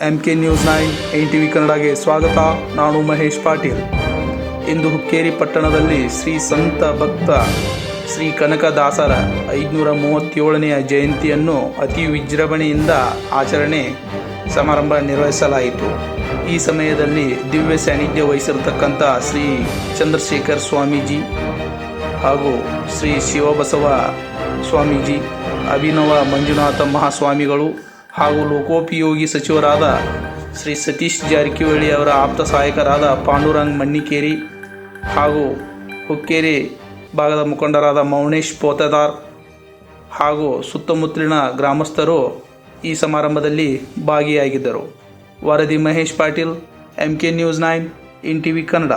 MK news 9 NTV ಕನ್ನಡಗೆ ಸ್ವಾಗತ. ನಾನು ಮಹೇಶ್ ಪಾಟೀಲ್. ಇಂದು ಹುಕ್ಕೇರಿ ಪಟ್ಟಣದಲ್ಲಿ ಶ್ರೀ ಸಂತ ಭಕ್ತ ಶ್ರೀ ಕನಕದಾಸರ 537ನೆಯ ಜಯಂತಿಯನ್ನು ಅತಿ ವಿಜೃಂಭಣೆಯಿಂದ ಆಚರಣೆ ಸಮಾರಂಭ ನಿರ್ವಹಿಸಲಾಯಿತು. ಈ ಸಮಯದಲ್ಲಿ ದಿವ್ಯ ಸಾನ್ನಿಧ್ಯ ವಹಿಸಿರತಕ್ಕಂಥ ಶ್ರೀ ಚಂದ್ರಶೇಖರ್ ಸ್ವಾಮೀಜಿ ಹಾಗೂ ಶ್ರೀ ಶಿವಬಸವ ಸ್ವಾಮೀಜಿ, ಅಭಿನವ ಮಂಜುನಾಥ ಮಹಾಸ್ವಾಮಿಗಳು ಹಾಗೂ ಲೋಕೋಪಯೋಗಿ ಸಚಿವರಾದ ಶ್ರೀ ಸತೀಶ್ ಜಾರಕಿಹೊಳಿ ಅವರ ಆಪ್ತ ಸಹಾಯಕರಾದ ಪಾಂಡುರಂಗ್ ಮಣ್ಣಿಕೇರಿ ಹಾಗೂ ಹುಕ್ಕೇರಿ ಭಾಗದ ಮುಖಂಡರಾದ ಮೌನೇಶ್ ಪೋತೆದಾರ್ ಹಾಗೂ ಸುತ್ತಮುತ್ತಲಿನ ಗ್ರಾಮಸ್ಥರು ಈ ಸಮಾರಂಭದಲ್ಲಿ ಭಾಗಿಯಾಗಿದ್ದರು. ವರದಿ Mahesh Patil, MK news 9 NTV Kannada.